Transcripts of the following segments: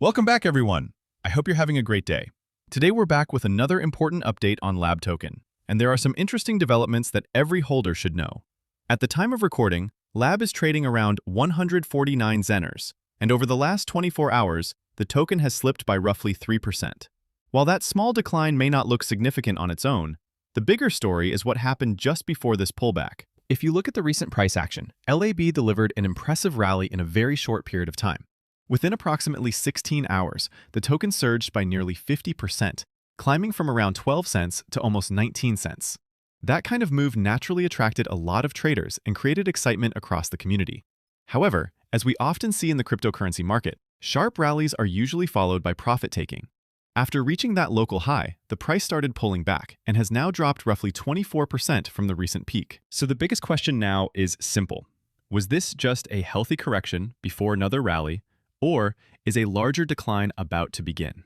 Welcome back, everyone. I hope you're having a great day. Today, we're back with another important update on Lab token, and there are some interesting developments that every holder should know. At the time of recording, Lab is trading around 149 Zeners, and over the last 24 hours, the token has slipped by roughly 3%. While that small decline may not look significant on its own, the bigger story is what happened just before this pullback. If you look at the recent price action, LAB delivered an impressive rally in a very short period of time. Within approximately 16 hours, the token surged by nearly 50%, climbing from around 12 cents to almost 19 cents. That kind of move naturally attracted a lot of traders and created excitement across the community. However, as we often see in the cryptocurrency market, sharp rallies are usually followed by profit-taking. After reaching that local high, the price started pulling back and has now dropped roughly 24% from the recent peak. So the biggest question now is simple. Was this just a healthy correction before another rally, or is a larger decline about to begin?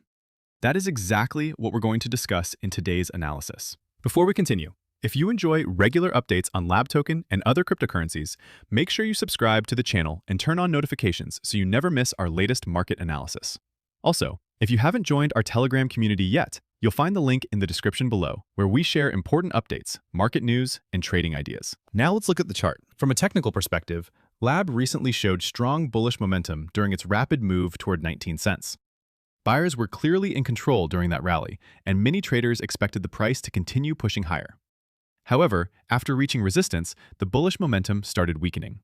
That is exactly what we're going to discuss in today's analysis. Before we continue, if you enjoy regular updates on Lab token and other cryptocurrencies, make sure you subscribe to the channel and turn on notifications so you never miss our latest market analysis. Also, if you haven't joined our Telegram community yet, you'll find the link in the description below, where we share important updates, market news, and trading ideas. Now let's look at the chart. From a technical perspective, Lab recently showed strong bullish momentum during its rapid move toward 19 cents. Buyers were clearly in control during that rally, and many traders expected the price to continue pushing higher. However, after reaching resistance, the bullish momentum started weakening.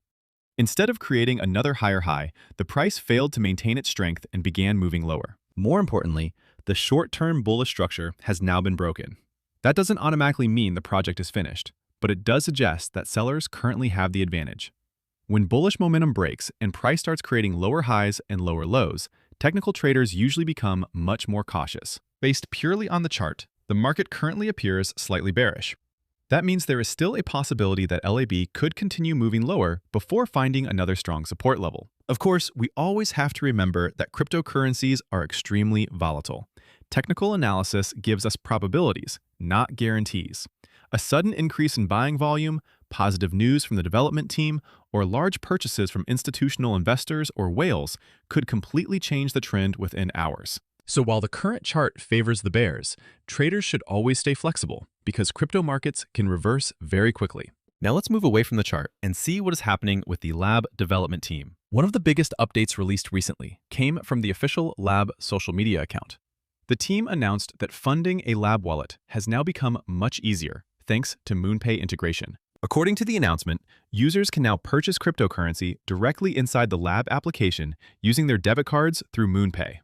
Instead of creating another higher high, the price failed to maintain its strength and began moving lower. More importantly, the short-term bullish structure has now been broken. That doesn't automatically mean the project is finished, but it does suggest that sellers currently have the advantage. When bullish momentum breaks and price starts creating lower highs and lower lows, technical traders usually become much more cautious. Based purely on the chart, the market currently appears slightly bearish. That means there is still a possibility that LAB could continue moving lower before finding another strong support level. Of course, we always have to remember that cryptocurrencies are extremely volatile. Technical analysis gives us probabilities, not guarantees. A sudden increase in buying volume, positive news from the development team, or large purchases from institutional investors or whales could completely change the trend within hours. So while the current chart favors the bears, traders should always stay flexible because crypto markets can reverse very quickly. Now let's move away from the chart and see what is happening with the Lab development team. One of the biggest updates released recently came from the official Lab social media account. The team announced that funding a Lab wallet has now become much easier thanks to MoonPay integration. According to the announcement, users can now purchase cryptocurrency directly inside the Lab application using their debit cards through MoonPay.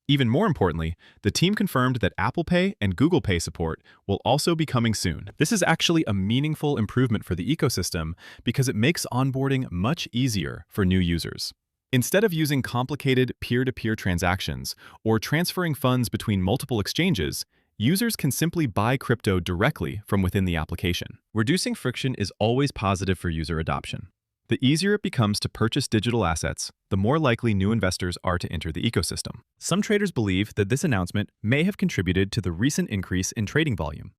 Even more importantly, the team confirmed that Apple Pay and Google Pay support will also be coming soon. This is actually a meaningful improvement for the ecosystem because it makes onboarding much easier for new users. Instead of using complicated peer-to-peer transactions or transferring funds between multiple exchanges, users can simply buy crypto directly from within the application. Reducing friction is always positive for user adoption. The easier it becomes to purchase digital assets, the more likely new investors are to enter the ecosystem. Some traders believe that this announcement may have contributed to the recent increase in trading volume.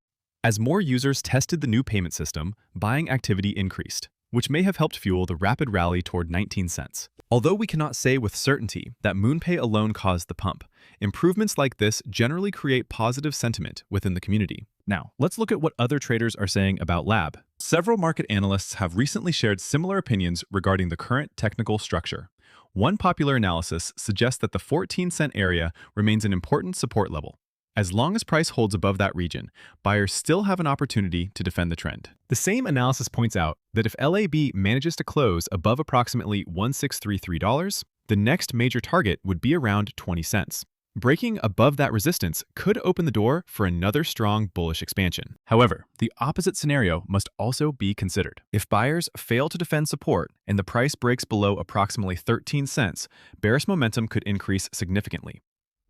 As more users tested the new payment system, buying activity increased, which may have helped fuel the rapid rally toward 19 cents. Although we cannot say with certainty that MoonPay alone caused the pump, improvements like this generally create positive sentiment within the community. Now, let's look at what other traders are saying about Lab. Several market analysts have recently shared similar opinions regarding the current technical structure. One popular analysis suggests that the 14-cent area remains an important support level. As long as price holds above that region, buyers still have an opportunity to defend the trend. The same analysis points out that if LAB manages to close above approximately $1,633, the next major target would be around 20 cents. Breaking above that resistance could open the door for another strong bullish expansion. However, the opposite scenario must also be considered. If buyers fail to defend support and the price breaks below approximately 13 cents, bearish momentum could increase significantly.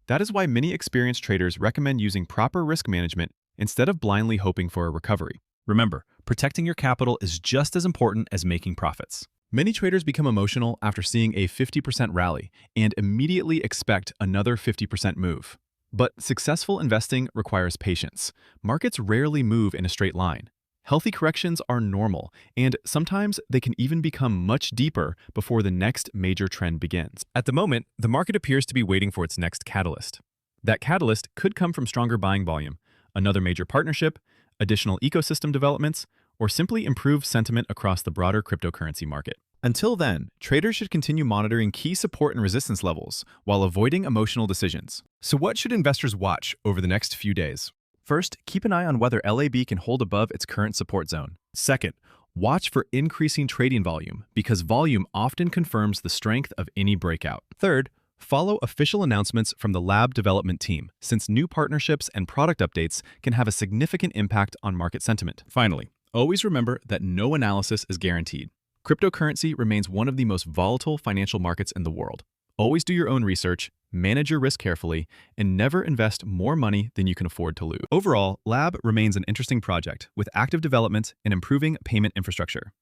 That is why many experienced traders recommend using proper risk management instead of blindly hoping for a recovery. Remember, protecting your capital is just as important as making profits. Many traders become emotional after seeing a 50% rally and immediately expect another 50% move. But successful investing requires patience. Markets rarely move in a straight line. Healthy corrections are normal, and sometimes they can even become much deeper before the next major trend begins. At the moment, the market appears to be waiting for its next catalyst. That catalyst could come from stronger buying volume, another major partnership, additional ecosystem developments, or simply improved sentiment across the broader cryptocurrency market. Until then, traders should continue monitoring key support and resistance levels while avoiding emotional decisions. So what should investors watch over the next few days? First, keep an eye on whether LAB can hold above its current support zone. Second, watch for increasing trading volume because volume often confirms the strength of any breakout. Third, follow official announcements from the lab development team, since new partnerships and product updates can have a significant impact on market sentiment. Finally, always remember that no analysis is guaranteed. Cryptocurrency remains one of the most volatile financial markets in the world. Always do your own research, manage your risk carefully, and never invest more money than you can afford to lose. Overall, Lab remains an interesting project with active development and improving payment infrastructure.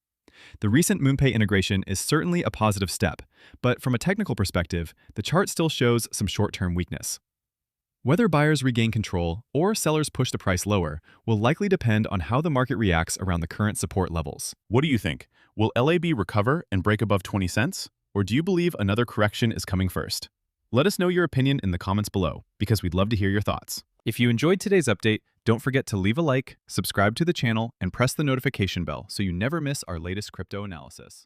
The recent MoonPay integration is certainly a positive step, but from a technical perspective, the chart still shows some short-term weakness. Whether buyers regain control or sellers push the price lower will likely depend on how the market reacts around the current support levels. What do you think? Will LAB recover and break above 20 cents? Or do you believe another correction is coming first? Let us know your opinion in the comments below, because we'd love to hear your thoughts. If you enjoyed today's update, don't forget to leave a like, subscribe to the channel, and press the notification bell so you never miss our latest crypto analysis.